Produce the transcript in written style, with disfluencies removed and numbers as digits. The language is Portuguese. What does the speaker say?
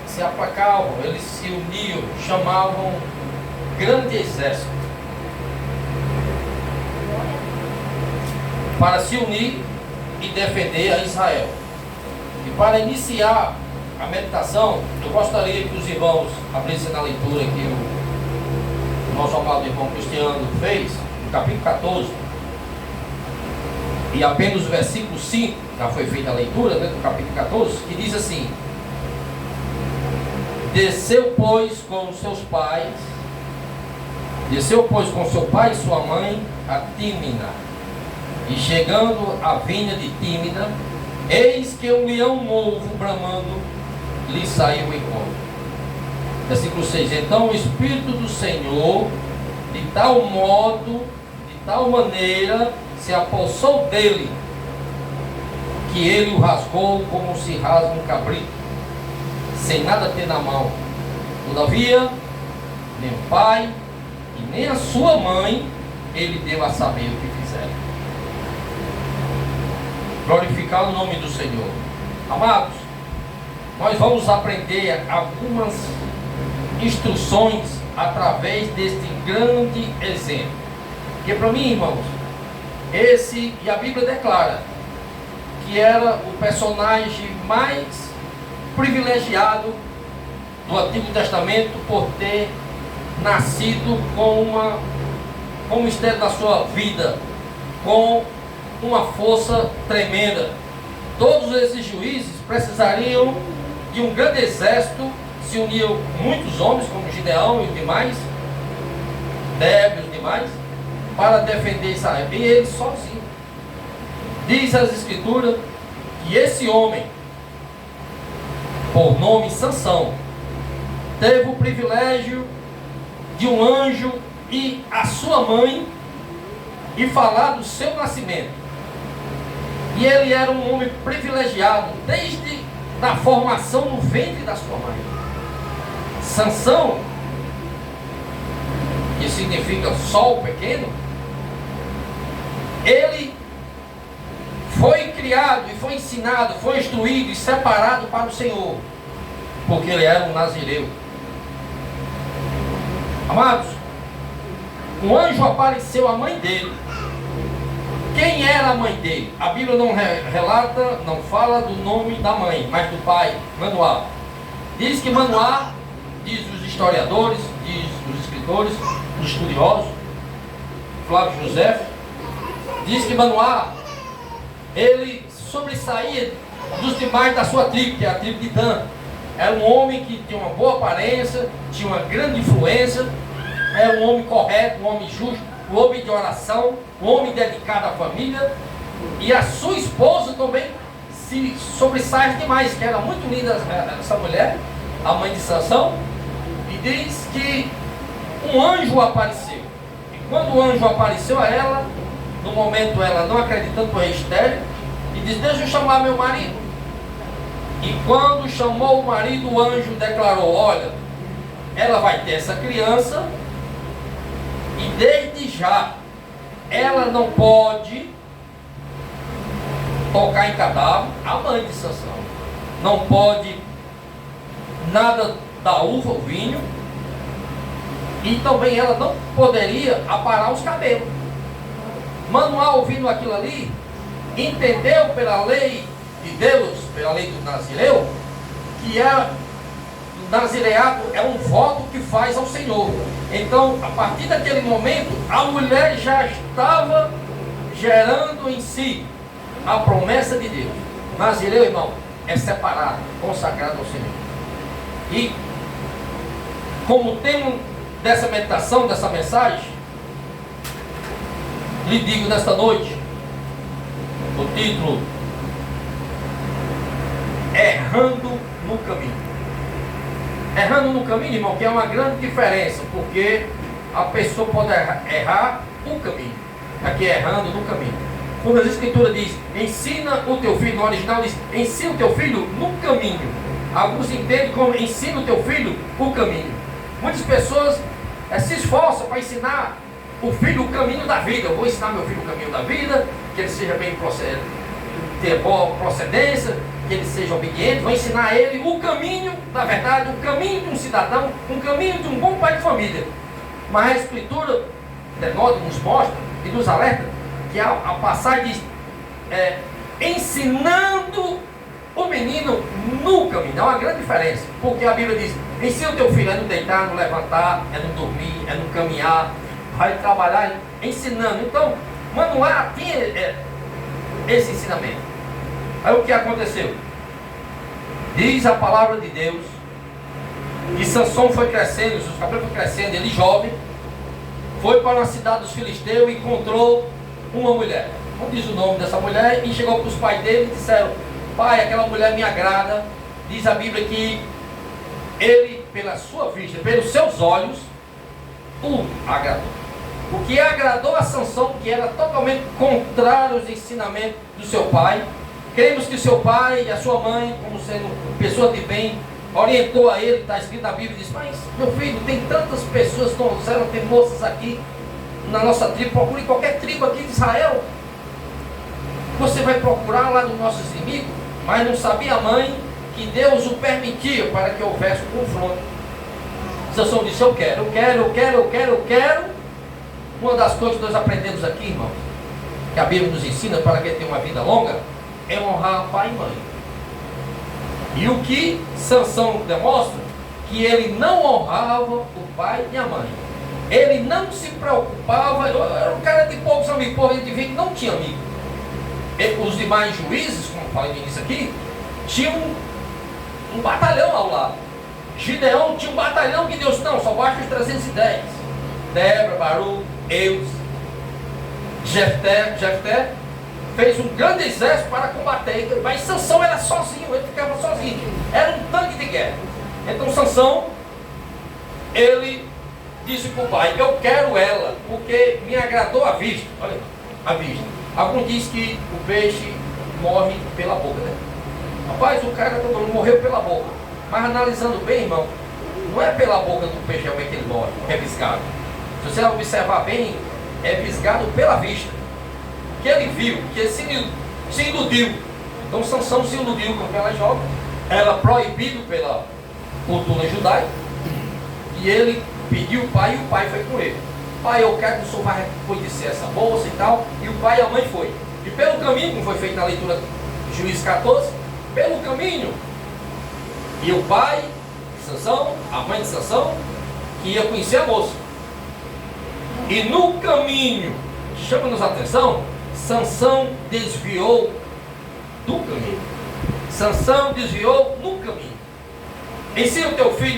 se aplacavam, eles se uniam, chamavam grande exército para se unir e defender a Israel. E para iniciar a meditação, eu gostaria que os irmãos abrissem na leitura que o nosso amado irmão Cristiano fez, no capítulo 14, e apenas o versículo 5, já foi feita a leitura, né, do capítulo 14, que diz assim: Desceu, pois, com seu pai e sua mãe a Tímina, e chegando à vinha de Tímina, eis que um leão novo bramando lhe saiu ao encontro. Versículo 6: Então o Espírito do Senhor, de tal maneira, se apossou dele, que ele o rasgou como se rasga um cabrito, sem nada ter na mão. Todavia, nem o pai e nem a sua mãe ele deu a saber o que fizeram. Glorificar o nome do Senhor. Amados, nós vamos aprender algumas instruções através deste grande exemplo. Porque para mim, irmãos, e a Bíblia declara que era o personagem mais privilegiado do Antigo Testamento por ter nascido com um mistério da sua vida, com uma força tremenda. Todos esses juízes precisariam de um grande exército, se uniam muitos homens, como Gideão e os demais, Débora e os demais, para defender Israel, e ele sozinho. Diz as Escrituras que esse homem, por nome Sansão, teve o privilégio de um anjo e a sua mãe e falar do seu nascimento. E ele era um homem privilegiado desde a formação no ventre da sua mãe. Sansão, que significa sol pequeno, ele foi criado e foi ensinado, foi instruído e separado para o Senhor, porque ele era um nazireu. Amados, um anjo apareceu à mãe dele. Quem era a mãe dele? A Bíblia não relata, não fala do nome da mãe, mas do pai, Manoá. Diz que Manoá, diz os historiadores, diz os escritores, os estudiosos, Flávio José, diz que Manoá, ele sobressaía dos demais da sua tribo, que é a tribo de Dan. Era um homem que tinha uma boa aparência, tinha uma grande influência, era um homem correto, um homem justo, um homem de oração, um homem dedicado à família, e a sua esposa também se sobressai demais, que era muito linda essa mulher, a mãe de Sansão, e diz que um anjo apareceu. E quando o anjo apareceu a ela, no momento ela não acreditando, foi estéril, e diz: deixa eu chamar meu marido. E quando chamou o marido, o anjo declarou: olha, ela vai ter essa criança, e desde já ela não pode tocar em cadáver, a mãe de Sansão não pode nada da uva, o vinho, e também ela não poderia aparar os cabelos. Manoá, ouvindo aquilo ali, entendeu pela lei de Deus, pela lei do Nazireu, que o nazireato é um voto que faz ao Senhor. Então, a partir daquele momento, a mulher já estava gerando em si a promessa de Deus. Nazireu, irmão, é separado, consagrado ao Senhor. E como tema dessa meditação, dessa mensagem, lhe digo nesta noite, o título: Errando no caminho. Errando no caminho, irmão, que é uma grande diferença, porque a pessoa pode errar o caminho. Aqui é errando no caminho. Quando as Escrituras diz: ensina o teu filho, no original diz: ensina o teu filho no caminho. Alguns entendem como ensina o teu filho o caminho. Muitas pessoas se esforçam para ensinar o filho o caminho da vida. Eu vou ensinar meu filho o caminho da vida, que ele seja bem ter boa procedência, que ele seja obediente, vão ensinar a ele o caminho da verdade, o caminho de um cidadão, um caminho de um bom pai de família. Mas a Escritura denota, nos mostra e nos alerta que a passagem diz, ensinando o menino no caminho. Há uma grande diferença, porque a Bíblia diz, ensina o teu filho a não deitar, não levantar, é não dormir, é não caminhar, vai trabalhar ensinando. Então, Manoá tinha esse ensinamento. Aí o que aconteceu? Diz a palavra de Deus que Sansão foi crescendo, os cabelos foi crescendo, ele jovem, foi para uma cidade dos filisteus e encontrou uma mulher. Não diz o nome dessa mulher, e chegou para os pais dele e disseram, pai, aquela mulher me agrada. Diz a Bíblia que ele, pela sua vista, pelos seus olhos, o agradou. O que agradou a Sansão, que era totalmente contrário aos ensinamentos do seu pai. Cremos que seu pai e a sua mãe, como sendo pessoa de bem, orientou a ele, está escrito na Bíblia, diz, mas meu filho, tem tantas pessoas que não tem moças aqui na nossa tribo, procure qualquer tribo aqui de Israel. Você vai procurar lá dos nossos inimigos. Mas não sabia a mãe que Deus o permitia para que houvesse um confronto. Sansão disse, eu quero. Uma das coisas que nós aprendemos aqui, irmãos, que a Bíblia nos ensina para que tenha uma vida longa, é honrar pai e mãe. E o que Sansão demonstra? Que ele não honrava o pai e a mãe. Ele não se preocupava, era um cara de poucos amigos, a gente vê que não tinha amigo. Os demais juízes, como eu falei no início aqui, tinham um batalhão ao lado. Gideão tinha um batalhão que Deus, não, só basta os 310. Débora, Baruque, Eus, Jefté fez um grande exército para combater, mas Sansão era sozinho, ele ficava sozinho, era um tanque de guerra. Então Sansão, ele disse para o pai, eu quero ela, porque me agradou a vista. Olha, a vista. Alguns dizem que o peixe morre pela boca, né? Rapaz, o cara morreu pela boca. Mas analisando bem, irmão, não é pela boca do peixe realmente que ele morre, que é piscado. Se você observar bem, é piscado pela vista. Que ele viu, que ele se iludiu. Então Sansão se iludiu com aquela jovem, ela proibido pela cultura judaica, e ele pediu o pai, e o pai foi com ele. Pai, eu quero que o senhor vai conhecer essa moça e tal. E o pai e a mãe foi. E pelo caminho, como foi feito na leitura de Juízes 14, pelo caminho, e o pai de Sansão, a mãe de Sansão, que ia conhecer a moça. E no caminho, chama-nos a atenção, Sansão desviou do caminho. Sansão desviou no caminho. Ensina o teu filho